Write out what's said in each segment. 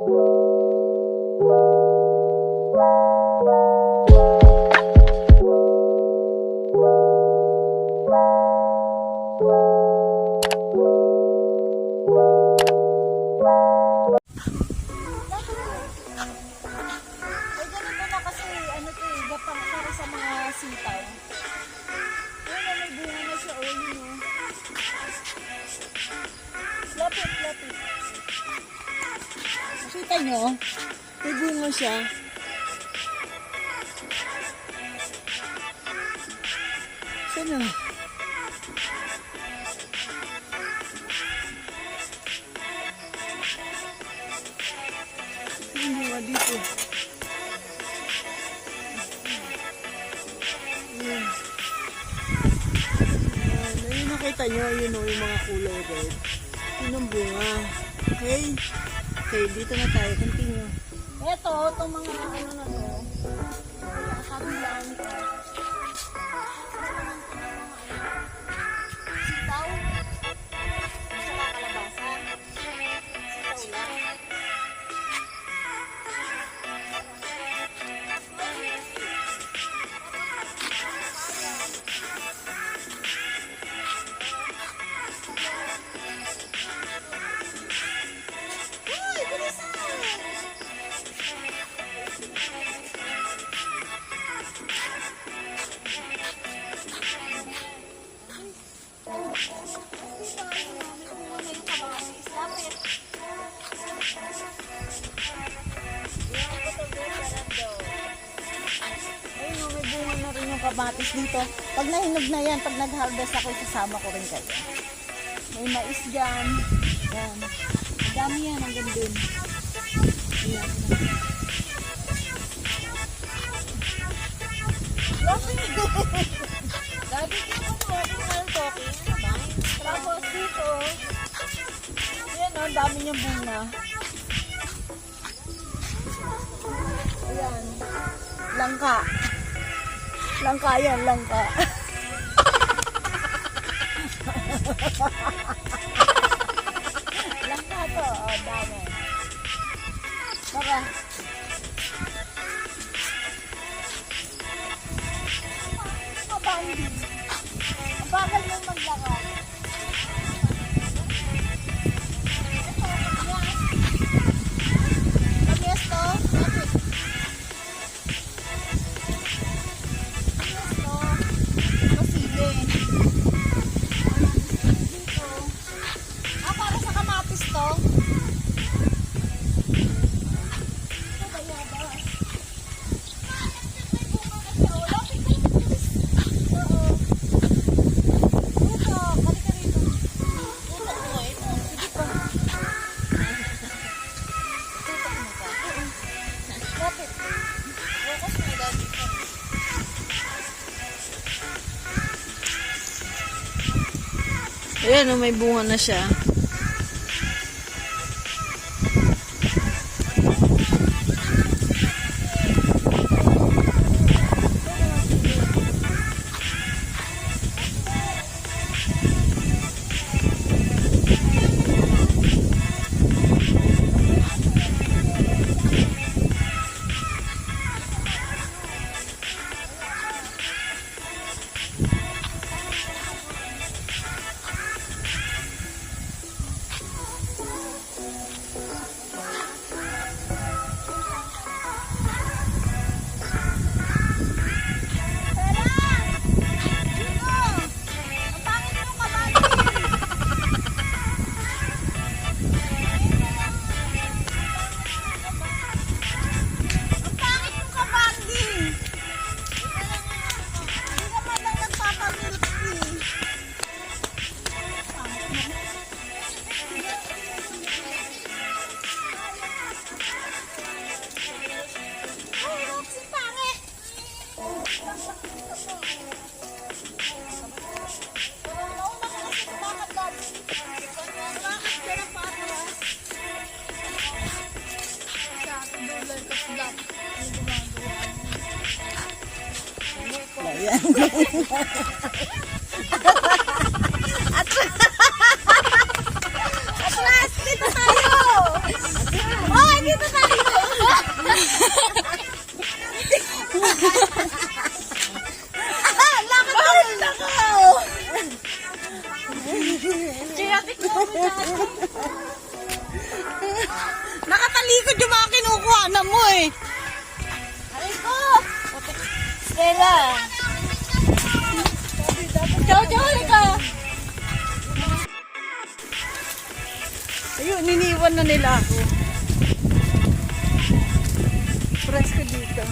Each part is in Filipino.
Sitaw. Ayun, may bunga na siya. Oh, yun oh. Lapit, lapit. Nakita nyo? May bunga siya. Sana? Yung bunga dito. Ayun, nakita nyo, yun o, yung mga kulay red. Yun ang bunga. Okay? Okay, dito na tayo. Continue. Ito, itong mga ano na no. Kabilang ito. Sitaw. Saka kalabasa. Sitaw lang. Kamatis dito. Pag nahinog na yan, pag nag-harvest ako, sasama ko rin kayo. May mais dyan. Yan. Madami yan, hanggang dun. Yan. Dati dito mo, tingnan talking. Tapos dito, yan o, dami niyang bunga. Ayan. Langka. Langka yan, langka. Langka to, oh, dami. Baka. Mabandi. Ang bagal yung maglakad. Pag-yes to, ayan, may bunga na siya. Ayan. At last, dito tayo! Oh, dito na mo eh. Aray ko! Stella! Ciao, ciao, halika! Ayun, niniwan na nila ako. Presko dito.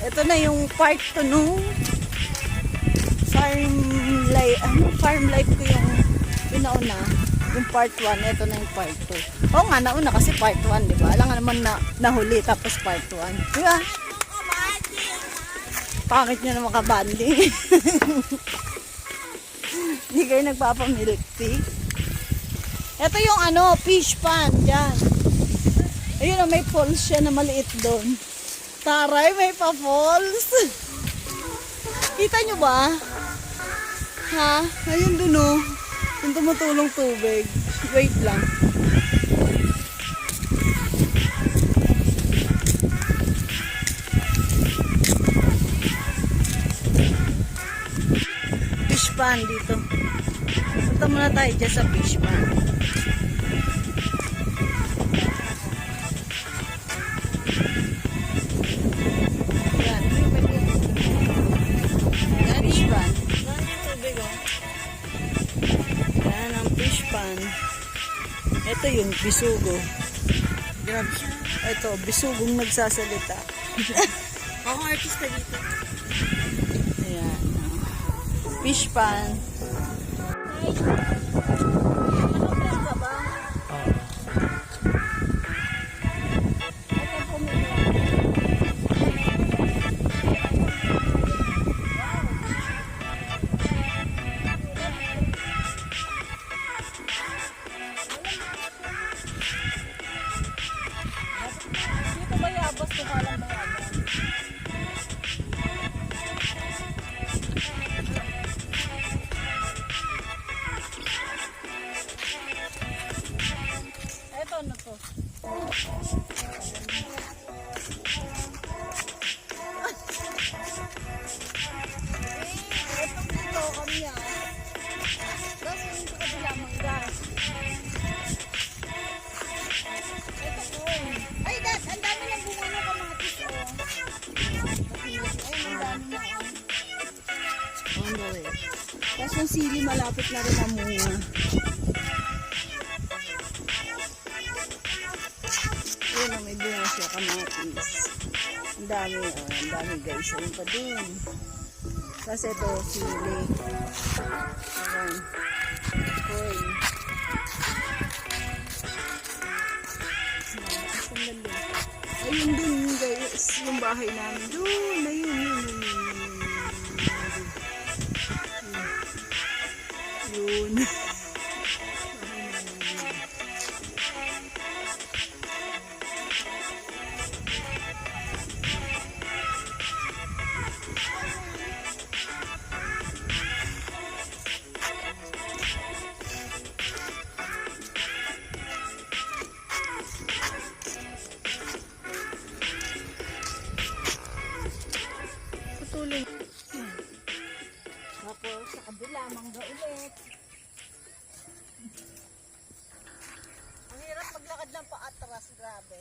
Ito na yung part 2 nung farm life ko yung pinauna. Yung part 1, ito na yung part 2. Oo nga, nauna kasi part 1, di ba? Alam nga naman na nahuli, tapos part 1. Diba? Pangit nyo naman kabanding. Hindi kayo nagpapamilk tea. Ito yung fish pan, dyan. Ayun, may falls siya na maliit doon. Taray, may pa-falls. Kita nyo ba? Ha? Ayun dun oh. Yung tumutulong tubig. Wait lang. Fish pan dito. Punta muna tayo dyan sa fish pan. Yan. Yan, fish pan. Yan ang fish pan. Ito yung bisugo. Ito, bisugong nagsasalita. Ako artista dito. Ayan. Fish pan. Dito ba yabas ko kalang bayabas? Eto na to. Eto dito kami ah. Tapos yung sa kabila mangga. Eto po. Ay, Dad, ang dami ng bunga ng kamatis oh. Ay, ang dami na oh. On the way. Tapos yung sili malapit na rin ang bunga. Yun ang may bunga siya, kamatis. Ang dami, ang dami guys. Ayun pa din. Tapos ito, sili. Ayan. Corn. Ayun dun guys, yung bahay namin. Doon, ayun. Yun. Patuloy. Tapos sa kabila, mangga ulit. Ang hirap maglakad ng paatras, grabe.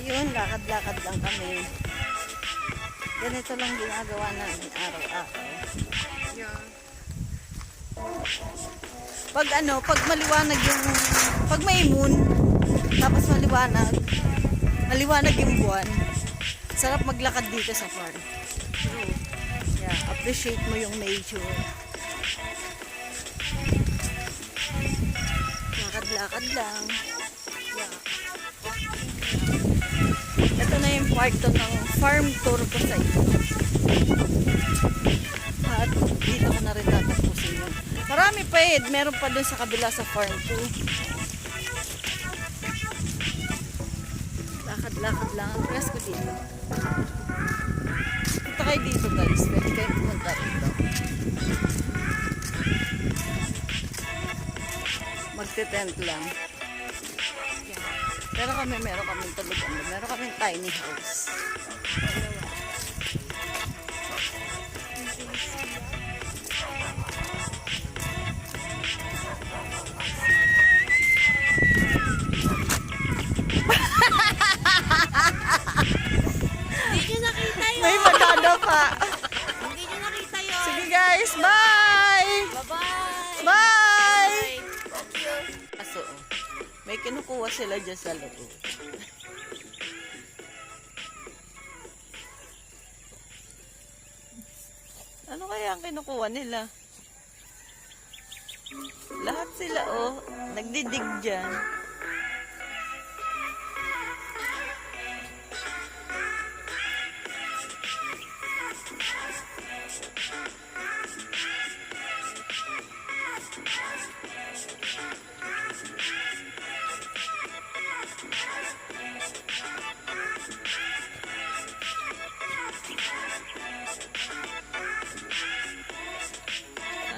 Yun, lakad-lakad lang kami. Ganito lang ginagawa namin araw-araw. Yeah. Pag maliwanag yung, pag may moon, tapos maliwanag yung buwan, sarap maglakad dito sa farm. Yeah, appreciate mo yung nature. Lakad-lakad lang. Yeah. Ito na yung part to ng farm tour ko sa inyo. At dito ko na rin tatapusin yun. Marami pa eh. Meron pa dun sa kabila sa farm 2. Lakad-lakad lang. Ang press ko dito. Punta kayo dito guys. Pwede kayo pumunta dito. Magte-tent lang. Pero meron kami tulugan. Meron kami tiny house. Hindi nyo nakita yun. May maganda pa. Hindi nyo nakita yun. Sige guys, bye! Bye-bye. Bye! Thank you. Aso, may kinukuha sila dyan sa loob. Ano kaya ang kinukuha nila? Lahat sila nagdidig dyan.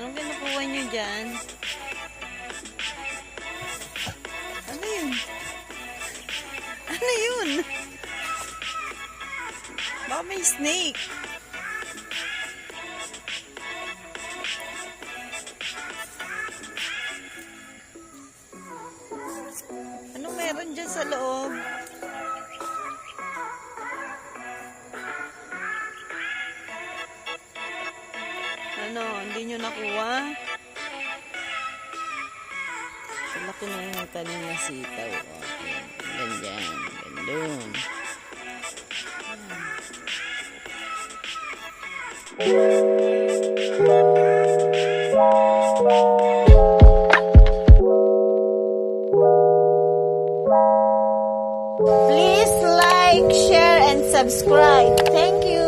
Anong kinukuha nyo dyan? Ano yun? Ano yun? Baka may snake. Anong meron dyan sa loob? Ano, hindi nyo nakuha? Laki na yung tanim na sitaw. Okay. Ganyan. Gandun. Please like, share, and subscribe. Thank you.